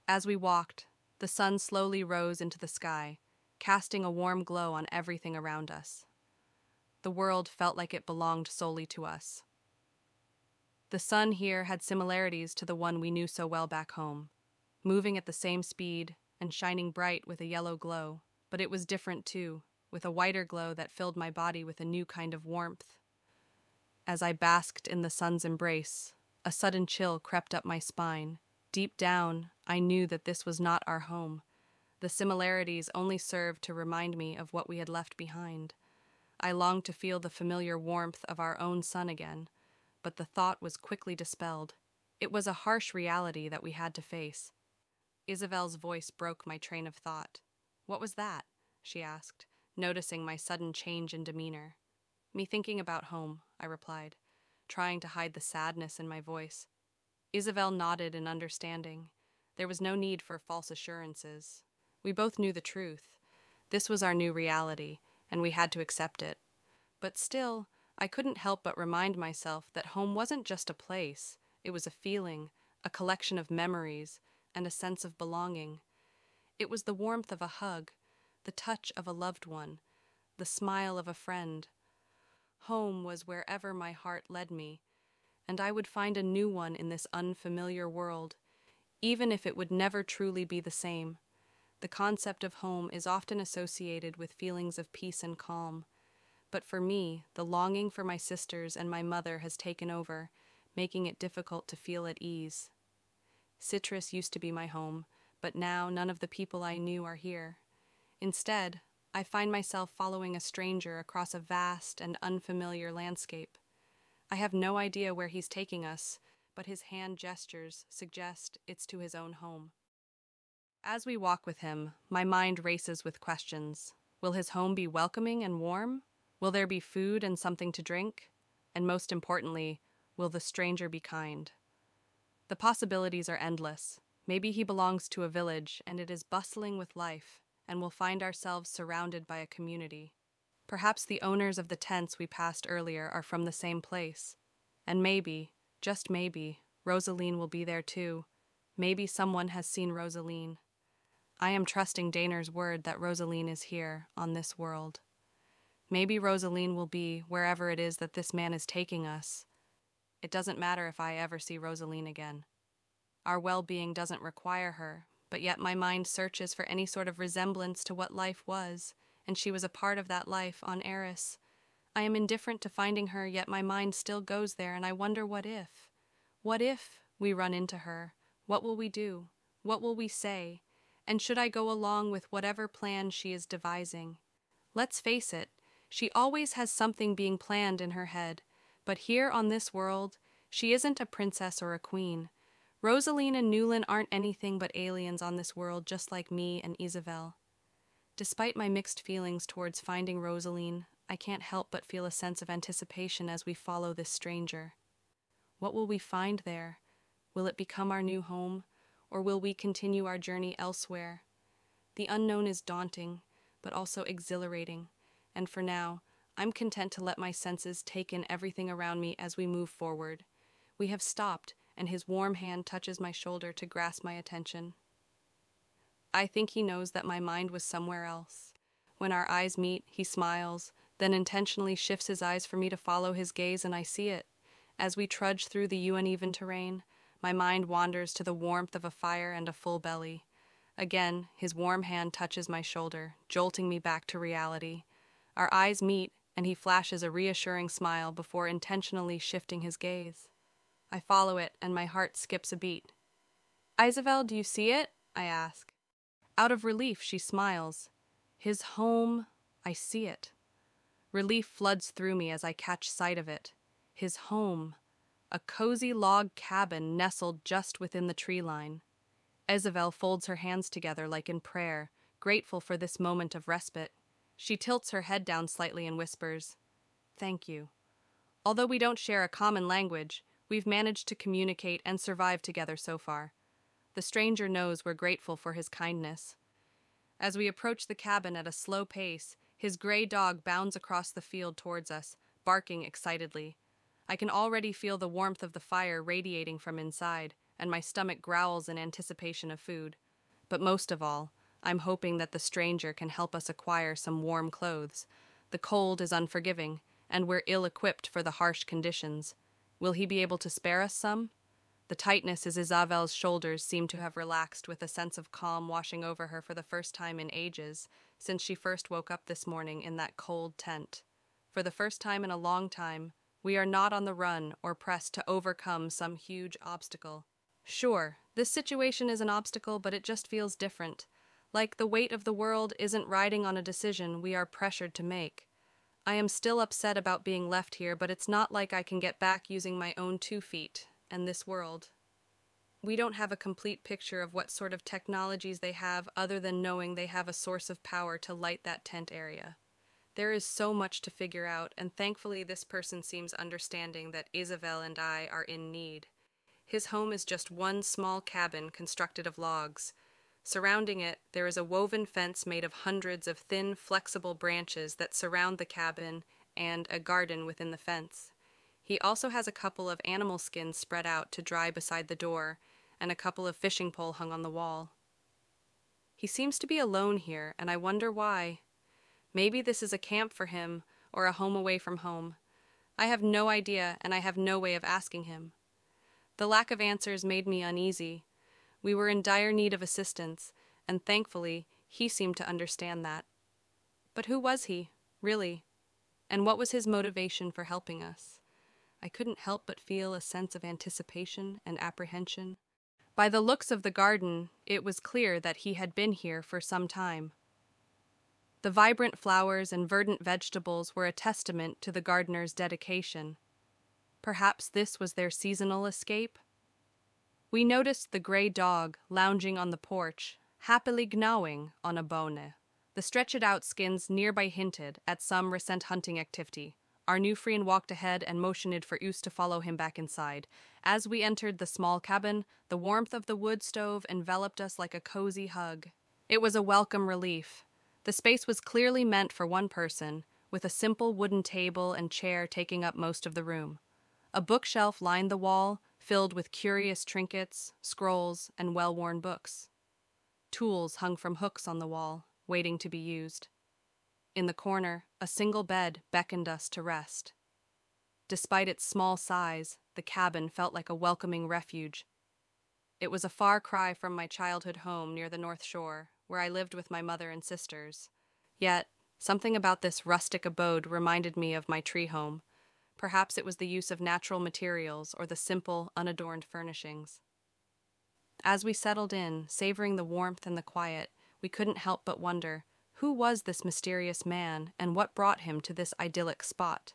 As we walked, the sun slowly rose into the sky, casting a warm glow on everything around us. The world felt like it belonged solely to us. The sun here had similarities to the one we knew so well back home, moving at the same speed and shining bright with a yellow glow, but it was different too, with a whiter glow that filled my body with a new kind of warmth. As I basked in the sun's embrace, a sudden chill crept up my spine. Deep down, I knew that this was not our home. The similarities only served to remind me of what we had left behind. I longed to feel the familiar warmth of our own sun again, but the thought was quickly dispelled. It was a harsh reality that we had to face. Isabel's voice broke my train of thought. "What was that?" she asked, noticing my sudden change in demeanor. "Me thinking about home," I replied, trying to hide the sadness in my voice. Isabel nodded in understanding. There was no need for false assurances. We both knew the truth. This was our new reality, and we had to accept it. But still, I couldn't help but remind myself that home wasn't just a place. It was a feeling, a collection of memories, and a sense of belonging. It was the warmth of a hug, the touch of a loved one, the smile of a friend. Home was wherever my heart led me, and I would find a new one in this unfamiliar world, even if it would never truly be the same. The concept of home is often associated with feelings of peace and calm, but for me, the longing for my sisters and my mother has taken over, making it difficult to feel at ease. Citrus used to be my home, but now none of the people I knew are here. Instead, I find myself following a stranger across a vast and unfamiliar landscape. I have no idea where he's taking us, but his hand gestures suggest it's to his own home. As we walk with him, my mind races with questions. Will his home be welcoming and warm? Will there be food and something to drink? And most importantly, will the stranger be kind? The possibilities are endless. Maybe he belongs to a village and it is bustling with life, and we'll find ourselves surrounded by a community. Perhaps the owners of the tents we passed earlier are from the same place. And maybe, just maybe, Rosaline will be there too. Maybe someone has seen Rosaline. I am trusting Daner's word that Rosaline is here, on this world. Maybe Rosaline will be wherever it is that this man is taking us. It doesn't matter if I ever see Rosaline again. Our well-being doesn't require her, but yet my mind searches for any sort of resemblance to what life was, and she was a part of that life on Airus. I am indifferent to finding her, yet my mind still goes there, and I wonder what if? What if we run into her? What will we do? What will we say? And should I go along with whatever plan she is devising? Let's face it, she always has something being planned in her head, but here on this world, she isn't a princess or a queen. Rosaline and Newlin aren't anything but aliens on this world, just like me and Isabel. Despite my mixed feelings towards finding Rosaline, I can't help but feel a sense of anticipation as we follow this stranger. What will we find there? Will it become our new home, or will we continue our journey elsewhere? The unknown is daunting, but also exhilarating, and for now, I'm content to let my senses take in everything around me as we move forward. We have stopped, and his warm hand touches my shoulder to grasp my attention. I think he knows that my mind was somewhere else. When our eyes meet, he smiles, then intentionally shifts his eyes for me to follow his gaze, and I see it. As we trudge through the uneven terrain, my mind wanders to the warmth of a fire and a full belly. Again, his warm hand touches my shoulder, jolting me back to reality. Our eyes meet, and he flashes a reassuring smile before intentionally shifting his gaze. I follow it, and my heart skips a beat. "Isabel, do you see it?" I ask. Out of relief, she smiles. His home, I see it. Relief floods through me as I catch sight of it. His home, a cozy log cabin nestled just within the tree line. Isabel folds her hands together like in prayer, grateful for this moment of respite. She tilts her head down slightly and whispers, "Thank you." Although we don't share a common language, we've managed to communicate and survive together so far. The stranger knows we're grateful for his kindness. As we approach the cabin at a slow pace, his gray dog bounds across the field towards us, barking excitedly. I can already feel the warmth of the fire radiating from inside, and my stomach growls in anticipation of food. But most of all, I'm hoping that the stranger can help us acquire some warm clothes. The cold is unforgiving, and we're ill-equipped for the harsh conditions. Will he be able to spare us some? The tightness as Isabel's shoulders seemed to have relaxed, with a sense of calm washing over her for the first time in ages, since she first woke up this morning in that cold tent. For the first time in a long time, we are not on the run or pressed to overcome some huge obstacle. Sure, this situation is an obstacle, but it just feels different. Like the weight of the world isn't riding on a decision we are pressured to make. I am still upset about being left here, but it's not like I can get back using my own 2 feet and this world. We don't have a complete picture of what sort of technologies they have, other than knowing they have a source of power to light that tent area. There is so much to figure out, and thankfully this person seems understanding that Isabel and I are in need. His home is just one small cabin constructed of logs. Surrounding it, there is a woven fence made of hundreds of thin, flexible branches that surround the cabin, and a garden within the fence. He also has a couple of animal skins spread out to dry beside the door, and a couple of fishing poles hung on the wall. He seems to be alone here, and I wonder why. Maybe this is a camp for him, or a home away from home. I have no idea, and I have no way of asking him. The lack of answers made me uneasy. We were in dire need of assistance, and thankfully, he seemed to understand that. But who was he, really? And what was his motivation for helping us? I couldn't help but feel a sense of anticipation and apprehension. By the looks of the garden, it was clear that he had been here for some time. The vibrant flowers and verdant vegetables were a testament to the gardener's dedication. Perhaps this was their seasonal escape? We noticed the gray dog lounging on the porch, happily gnawing on a bone. The stretched-out skins nearby hinted at some recent hunting activity. Our new friend walked ahead and motioned for Us to follow him back inside. As we entered the small cabin, the warmth of the wood stove enveloped us like a cozy hug. It was a welcome relief. The space was clearly meant for one person, with a simple wooden table and chair taking up most of the room. A bookshelf lined the wall, filled with curious trinkets, scrolls, and well-worn books. Tools hung from hooks on the wall, waiting to be used. In the corner, a single bed beckoned us to rest. Despite its small size, the cabin felt like a welcoming refuge. It was a far cry from my childhood home near the North Shore, where I lived with my mother and sisters. Yet, something about this rustic abode reminded me of my tree home. Perhaps it was the use of natural materials or the simple, unadorned furnishings. As we settled in, savoring the warmth and the quiet, we couldn't help but wonder, who was this mysterious man, and what brought him to this idyllic spot?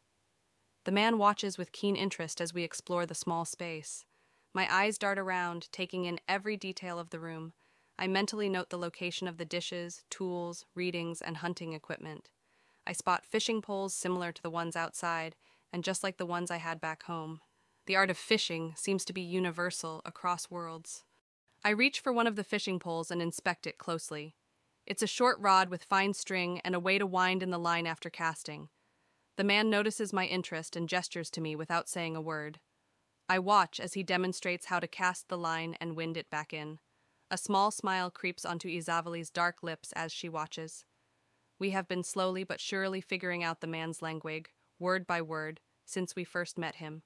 The man watches with keen interest as we explore the small space. My eyes dart around, taking in every detail of the room. I mentally note the location of the dishes, tools, readings, and hunting equipment. I spot fishing poles similar to the ones outside, and just like the ones I had back home. The art of fishing seems to be universal across worlds. I reach for one of the fishing poles and inspect it closely. It's a short rod with fine string and a way to wind in the line after casting. The man notices my interest and gestures to me without saying a word. I watch as he demonstrates how to cast the line and wind it back in. A small smile creeps onto Isabeli's dark lips as she watches. We have been slowly but surely figuring out the man's language, word by word, since we first met him.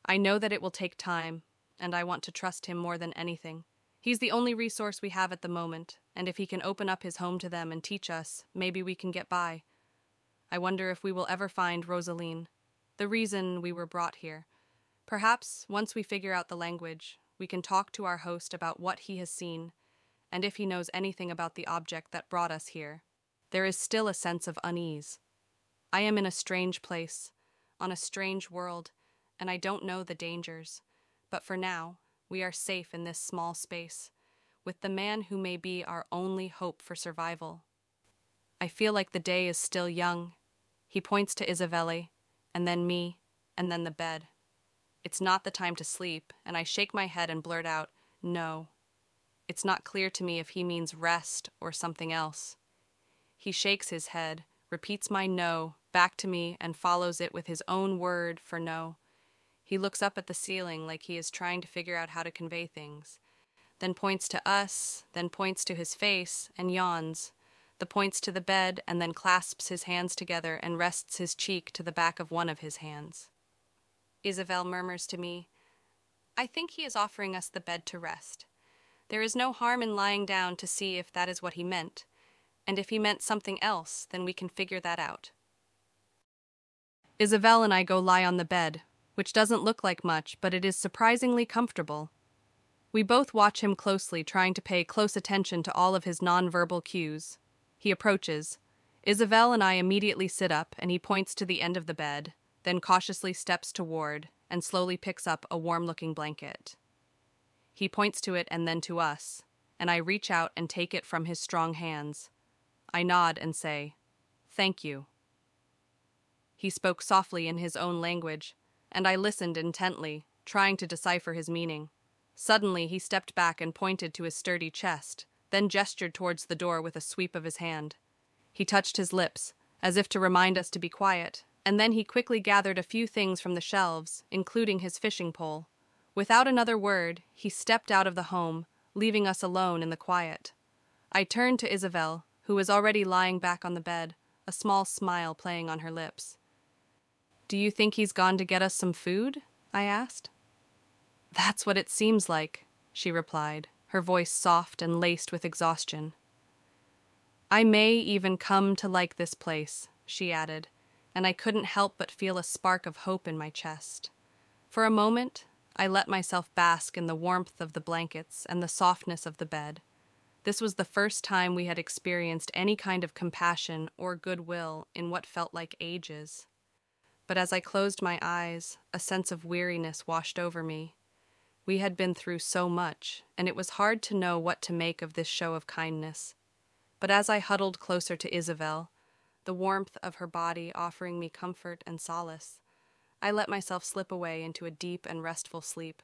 I know that it will take time, and I want to trust him more than anything. He's the only resource we have at the moment, and if he can open up his home to them and teach us, maybe we can get by. I wonder if we will ever find Rosaline, the reason we were brought here. Perhaps, once we figure out the language, we can talk to our host about what he has seen, and if he knows anything about the object that brought us here. There is still a sense of unease. I am in a strange place, on a strange world, and I don't know the dangers. But for now, we are safe in this small space, with the man who may be our only hope for survival. I feel like the day is still young. He points to Isabelle, and then me, and then the bed. It's not the time to sleep, and I shake my head and blurt out, no. It's not clear to me if he means rest or something else. He shakes his head, repeats my no back to me, and follows it with his own word for no. He looks up at the ceiling like he is trying to figure out how to convey things, then points to us, then points to his face, and yawns, then points to the bed, and then clasps his hands together and rests his cheek to the back of one of his hands. Isabel murmurs to me, "I think he is offering us the bed to rest. There is no harm in lying down to see if that is what he meant, and if he meant something else, then we can figure that out." Isabel and I go lie on the bed, which doesn't look like much, but it is surprisingly comfortable. We both watch him closely, trying to pay close attention to all of his nonverbal cues. He approaches. Isabel and I immediately sit up, and he points to the end of the bed, then cautiously steps toward and slowly picks up a warm-looking blanket. He points to it and then to us, and I reach out and take it from his strong hands. I nod and say, "Thank you." He spoke softly in his own language, and I listened intently, trying to decipher his meaning. Suddenly, he stepped back and pointed to his sturdy chest, then gestured towards the door with a sweep of his hand. He touched his lips, as if to remind us to be quiet, and then he quickly gathered a few things from the shelves, including his fishing pole. Without another word, he stepped out of the home, leaving us alone in the quiet. I turned to Isabel, who was already lying back on the bed, a small smile playing on her lips. "Do you think he's gone to get us some food?" I asked. "That's what it seems like," she replied, her voice soft and laced with exhaustion. "I may even come to like this place," she added, and I couldn't help but feel a spark of hope in my chest. For a moment, I let myself bask in the warmth of the blankets and the softness of the bed. This was the first time we had experienced any kind of compassion or goodwill in what felt like ages. But as I closed my eyes, a sense of weariness washed over me. We had been through so much, and it was hard to know what to make of this show of kindness. But as I huddled closer to Isabel, the warmth of her body offering me comfort and solace, I let myself slip away into a deep and restful sleep,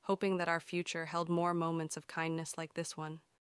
hoping that our future held more moments of kindness like this one.